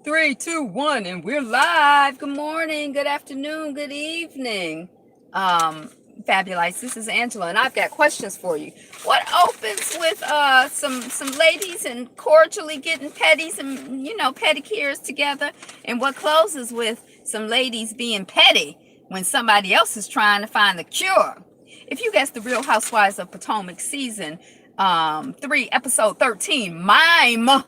Three, two, one, and we're live. Good morning, good afternoon, good evening. Um, Fabulous. This is Angela, and I've got questions for you. What opens with some ladies and cordially getting petties and pedicures together, and what closes with some ladies being petty when somebody else is trying to find the cure? If you guess the Real Housewives of Potomac season 3, episode 13, mime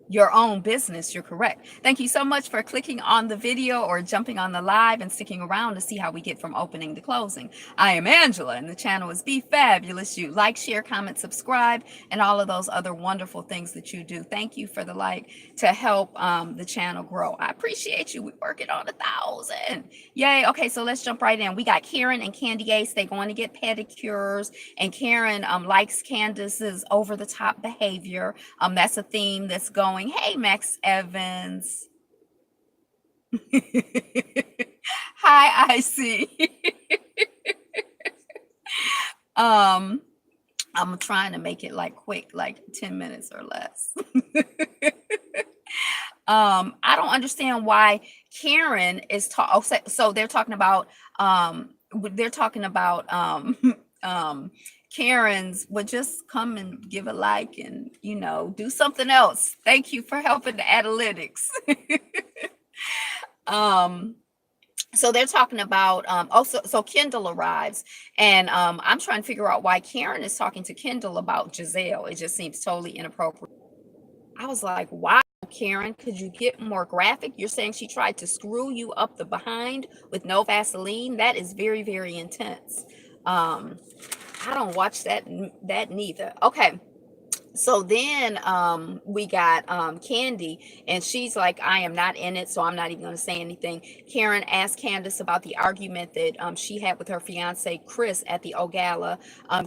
your own business, you're correct. Thank you so much for clicking on the video or jumping on the live and sticking around to see how we get from opening to closing. I am Angela, and the channel is Be Fabulous You. Like, share, comment, subscribe, and all of those other wonderful things that you do. Thank you for the like to help the channel grow. I appreciate you. We're working on 1,000. Yay. Okay, so let's jump right in. We got Karen and Candy Ace. They're going to get pedicures, and Karen likes Candace's over the top behavior. That's a theme that's going. Hey, Max Evans. Hi, Icy. I'm trying to make it like quick, like 10 minutes or less. I don't understand why Karen is so they're talking about Karen's would just come and give a like and do something else. Thank you for helping the analytics. So they're talking about so Kendall arrives, and I'm trying to figure out why Karen is talking to Kendall about Giselle. It just seems totally inappropriate. I was like, wow, Karen, could you get more graphic? You're saying she tried to screw you up the behind with no Vaseline? That is very, very intense. I don't watch that neither. Okay. So then we got Candy, and she's like, I am not in it, so I'm not even going to say anything. Karen asked Candace about the argument that she had with her fiance Chris at the O Gala.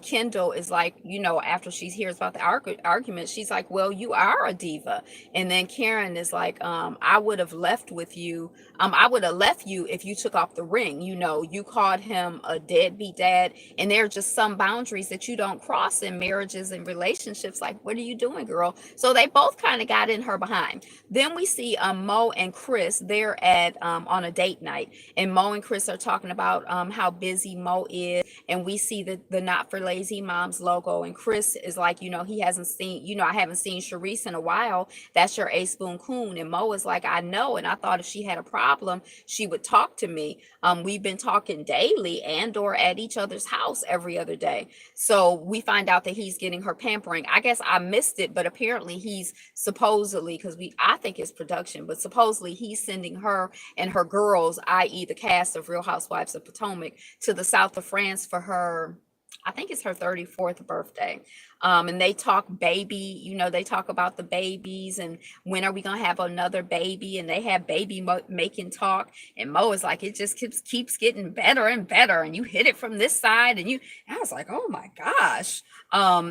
Kendall is like, after she hears about the argument, she's like, well, you are a diva. And then Karen is like, I would have left with you. I would have left you if you took off the ring. You called him a deadbeat dad, and there are just some boundaries that you don't cross in marriages and relationships. Like, what are you doing, girl? So they both kind of got in her behind. Then we see Mo and Chris. They're at on a date night, and Mo and Chris are talking about how busy Mo is, and we see the Not for Lazy Moms logo, and Chris is like, he hasn't seen, I haven't seen Sharice in a while. That's your A Spoon Coon. And Mo is like, I know, and I thought if she had a problem, she would talk to me. We've been talking daily and or at each other's house every other day. So we find out that he's getting her pampering. I guess I missed it, but apparently he's supposedly, because I think it's production, but supposedly he's sending her and her girls, i.e. the cast of Real Housewives of Potomac, to the south of France for her, I think it's her 34th birthday. And they talk baby, they talk about the babies and when are we going to have another baby? And they have baby making talk. And Mo is like, it just keeps getting better and better. And you hit it from this side. And I was like, oh my gosh.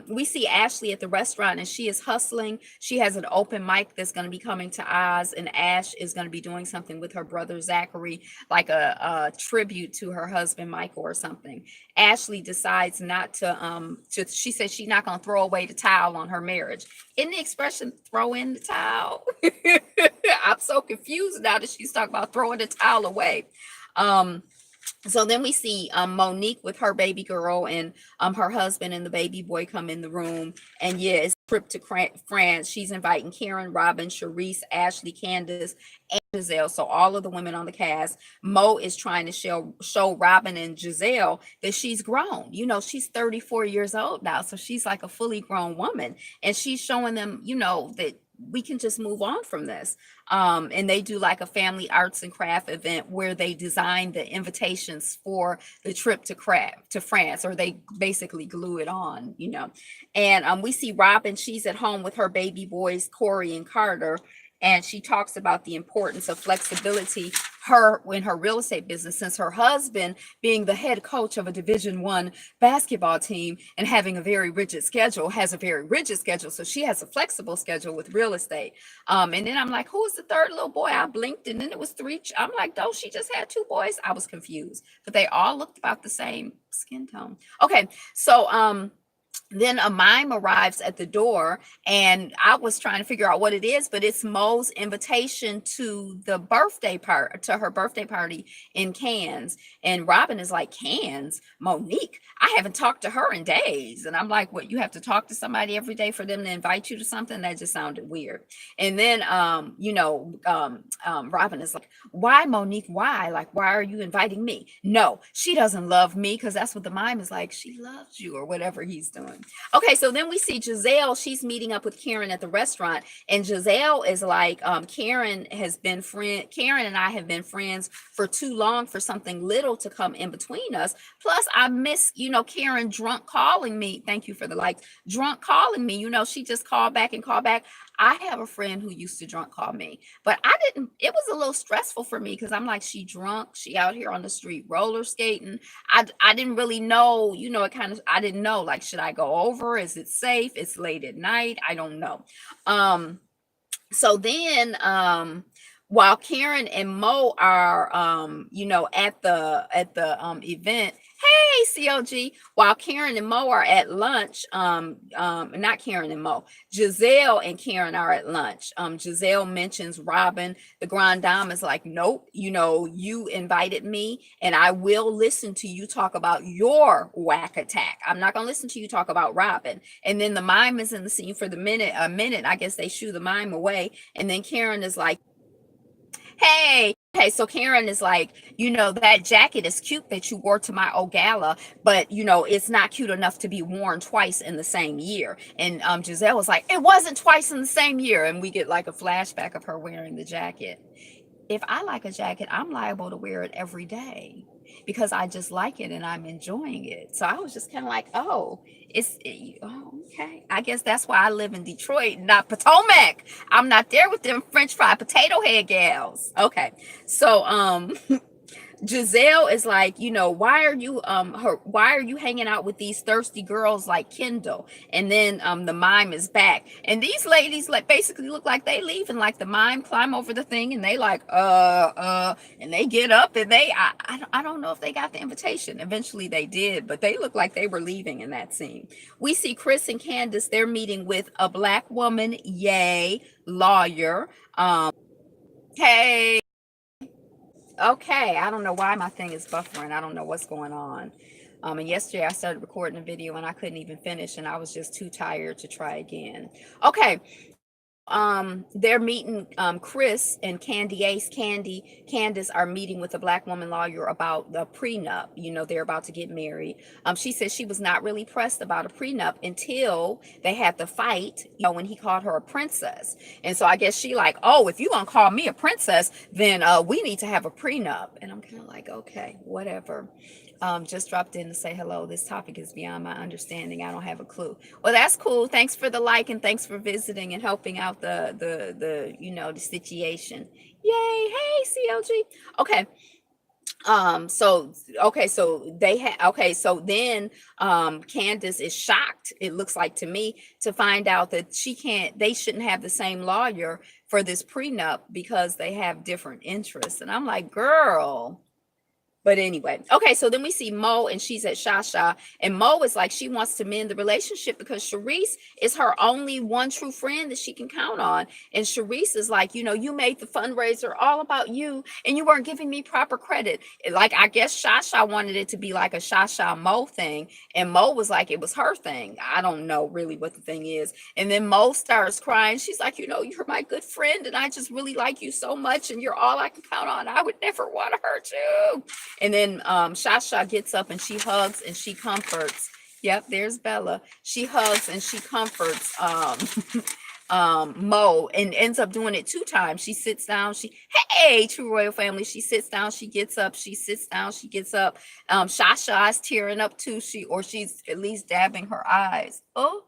We see Ashley at the restaurant, and she is hustling. She has an open mic that's going to be coming to Oz, and Ash is going to be doing something with her brother Zachary, like a tribute to her husband Michael or something. Ashley decides not she says she's not going to throw away the towel on her marriage. In the expression throw in the towel? I'm so confused now that she's talking about throwing the towel away. So then we see Monique with her baby girl and her husband and the baby boy come in the room. And yeah, it's a trip to France. She's inviting Karen, Robin, Sharice, Ashley, Candace, and Giselle. So all of the women on the cast. Mo is trying to show Robin and Giselle that she's grown. She's 34 years old now. So she's like a fully grown woman. And she's showing them, that we can just move on from this. And they do like a family arts and craft event where they design the invitations for the trip to France, or they basically glue it on, And we see Robin, she's at home with her baby boys, Corey and Carter, and she talks about the importance of flexibility in her real estate business, since her husband being the head coach of a Division I basketball team and having a very rigid schedule, so she has a flexible schedule with real estate. And then I'm like, who is the third little boy? I blinked, and then it was 3. I'm like, no, she just had 2 boys. I was confused, but they all looked about the same skin tone. Okay, so Then a mime arrives at the door, and I was trying to figure out what it is, but it's Mo's invitation to the birthday part to her birthday party in Cannes. And Robin is like, Cannes, Monique, I haven't talked to her in days. And I'm like, what, you have to talk to somebody every day for them to invite you to something? That just sounded weird. And then Robin is like, why, Monique? Why? Like, why are you inviting me? No, she doesn't love me, because that's what the mime is like. She loves you, or whatever he's doing. Okay, so then we see Giselle. She's meeting up with Karen at the restaurant, and Giselle is like, Karen and I have been friends for too long for something little to come in between us. Plus, I miss, Karen drunk calling me. Thank you for the likes. Drunk calling me. She just called back and called back. I have a friend who used to drunk call me, but I didn't. It was a little stressful for me because I'm like, she drunk, she out here on the street roller skating. I didn't really know, I didn't know, like, should I go over? Is it safe? It's late at night. I don't know. Um, so then while Karen and Mo are at the event, hey COG, while Karen and Mo are at lunch, not Karen and Mo, Giselle and Karen are at lunch. Giselle mentions Robin. The Grand Dame is like, nope, you invited me, and I will listen to you talk about your whack attack. I'm not gonna listen to you talk about Robin. And then the mime is in the scene for a minute. I guess they shoo the mime away, and then Karen is like, hey, okay, so Karen is like, that jacket is cute that you wore to my old gala, but it's not cute enough to be worn twice in the same year. And Giselle was like, it wasn't twice in the same year. And we get like a flashback of her wearing the jacket. If I like a jacket, I'm liable to wear it every day because I just like it and I'm enjoying it. So I was just kind of like, oh, okay. I guess that's why I live in Detroit, not Potomac. I'm not there with them French fried potato head gals. Okay. So Giselle is like, why are you hanging out with these thirsty girls like Kendall? And then the mime is back. And these ladies like basically look like they leave, and like the mime climb over the thing, and they like and they get up, and I don't know if they got the invitation. Eventually they did, but they look like they were leaving in that scene. We see Chris and Candace, they're meeting with a black woman, yay, lawyer. Hey. Okay, I don't know why my thing is buffering. I don't know what's going on. And yesterday I started recording a video and I couldn't even finish, and I was just too tired to try again. Okay, they're meeting, Chris and Candace are meeting with a black woman lawyer about the prenup. They're about to get married. She said she was not really pressed about a prenup until they had the fight, when he called her a princess. And so I guess she like, oh, if you gonna call me a princess, then we need to have a prenup. And I'm kind of like, okay, whatever. Just dropped in to say hello. This topic is beyond my understanding. I don't have a clue. Well, that's cool. Thanks for the like, and thanks for visiting and helping out the situation. Yay! Hey, CLG. Okay. So okay, so so then Candace is shocked, it looks like to me, to find out that they shouldn't have the same lawyer for this prenup because they have different interests. And I'm like, girl. But anyway, okay, so then we see Mo, and she's at Shasha, and Mo is like, she wants to mend the relationship because Sharice is her only one true friend that she can count on. And Sharice is like, you made the fundraiser all about you, and you weren't giving me proper credit. Like, I guess Shasha wanted it to be like a Shasha Mo thing, and Mo was like, it was her thing. I don't know really what the thing is. And then Mo starts crying. She's like, you're my good friend, and I just really like you so much, and you're all I can count on. I would never want to hurt you. And then Shasha gets up and she hugs and she comforts. Yep, there's Bella. She hugs and she comforts Mo, and ends up doing it 2 times. She sits down. Hey, true royal family. She sits down. She gets up. She sits down. She gets up. Shasha is tearing up too. She's at least dabbing her eyes. Oh.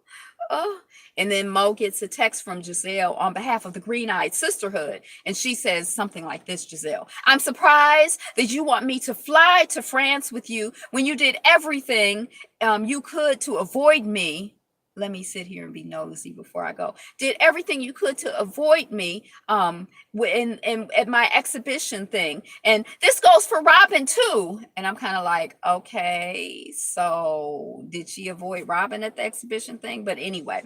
And then Mo gets a text from Giselle on behalf of the Green Eyed Sisterhood. And she says something like this, Giselle: I'm surprised that you want me to fly to France with you when you did everything you could to avoid me. Let me sit here and be nosy before I go. Did everything you could to avoid me in at my exhibition thing. And this goes for Robin too. And I'm kind of like, okay, so did she avoid Robin at the exhibition thing? But anyway,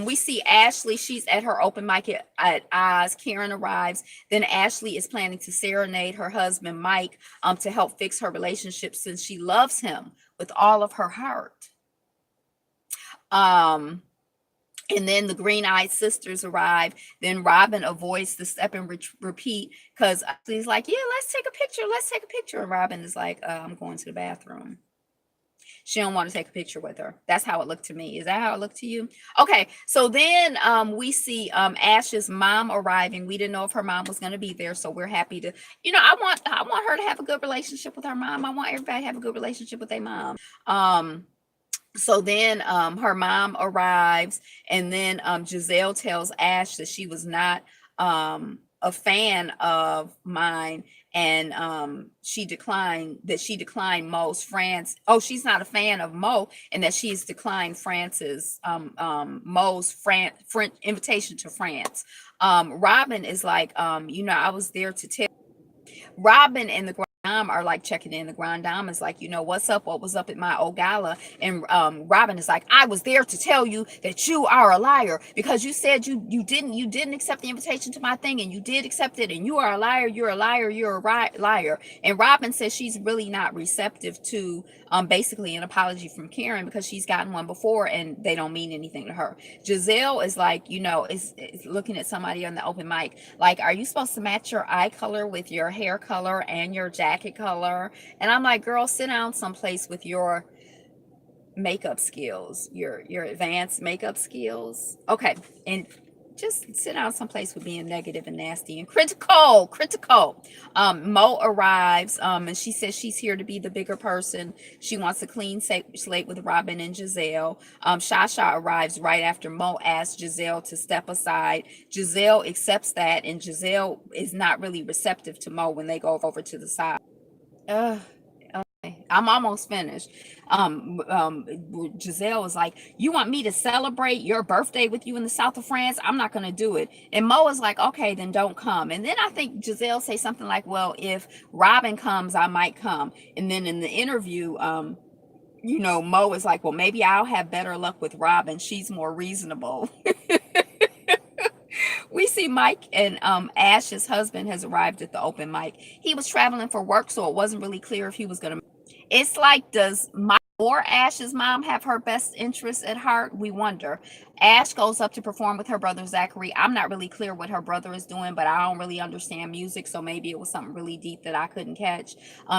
we see Ashley. She's at her open mic at Oz. Karen arrives. Then Ashley is planning to serenade her husband Mike to help fix her relationship since she loves him with all of her heart. Um, and then the green-eyed sisters arrive. Then Robin avoids the step and repeat because he's like, yeah, let's take a picture. Let's take a picture. And Robin is like, I'm going to the bathroom. She don't want to take a picture with her. That's how it looked to me. Is that how it looked to you? Okay, so then we see Ash's mom arriving. We didn't know if her mom was going to be there, so we're happy to, I want her to have a good relationship with her mom. I want everybody to have a good relationship with their mom. So then her mom arrives, and then Giselle tells Ash that she was not a fan of mine, and she declined Mo's France. Oh, she's not a fan of Mo, and that she's declined France's Mo's French invitation to France. Robin is like, I was there to tell. Robin and the Grand Dame are like checking in. The Grand Dame is like, what's up? What was up at my old gala? And Robin is like, I was there to tell you that you are a liar because you said you didn't accept the invitation to my thing, and you did accept it, and you are a liar. You're a liar. You're a liar. And Robin says she's really not receptive to basically an apology from Karen because she's gotten one before and they don't mean anything to her. Giselle is like, is looking at somebody on the open mic like, are you supposed to match your eye color with your hair color and your jacket color? And I'm like, girl, sit down someplace with your makeup skills, your advanced makeup skills. Okay, and just sit down someplace with being negative and nasty and critical. Mo arrives, and she says she's here to be the bigger person. She wants a clean slate with Robin and Giselle. Shasha arrives right after Mo asks Giselle to step aside. Giselle accepts that, and Giselle is not really receptive to Mo when they go over to the side. I'm almost finished. Giselle was like, you want me to celebrate your birthday with you in the south of France? I'm not going to do it. And Mo is like, okay, then don't come. And then I think Giselle say something like, well, if Robin comes, I might come. And then in the interview, Mo is like, well, maybe I'll have better luck with Robin. She's more reasonable. We see Mike and Ash's husband has arrived at the open mic. He was traveling for work, so it wasn't really clear if he was going to. It's like, does Mike or Ash's mom have her best interests at heart? We wonder. Ash goes up to perform with her brother Zachary. I'm not really clear what her brother is doing, but I don't really understand music, so maybe it was something really deep that I couldn't catch.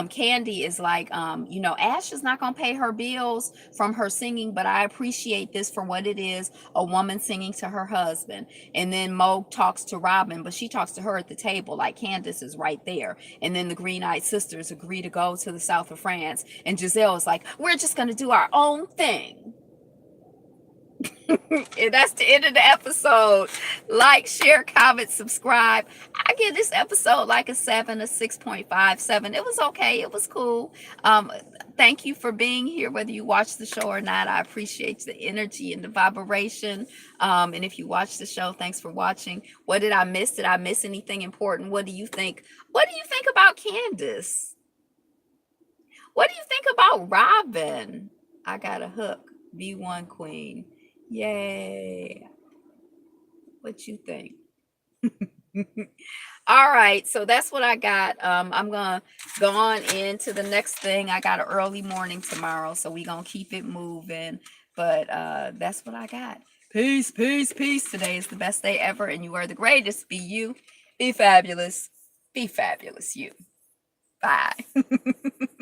Candy is like, Ash is not going to pay her bills from her singing, but I appreciate this for what it is, a woman singing to her husband. And then Mo talks to Robin, but she talks to her at the table, like Candace is right there. And then the green-eyed sisters agree to go to the south of France, and Giselle is like, we're just going to do our own thing. And that's the end of the episode. Like, share, comment, subscribe. I give this episode like a 6.57. It was okay. It was cool. Thank you for being here, whether you watch the show or not. I appreciate the energy and the vibration. And if you watch the show, thanks for watching. What did I miss? Did I miss anything important? What do you think? What do you think about Candace? What do you think about Robin? I got a hook. V1 Queen. Yay. What you think? All right, so that's what I got. I'm gonna go on into the next thing. I got an early morning tomorrow, so we gonna keep it moving. But that's what I got. Peace. Today is the best day ever, and you are the greatest. Be you. Be fabulous. Be fabulous, you. Bye.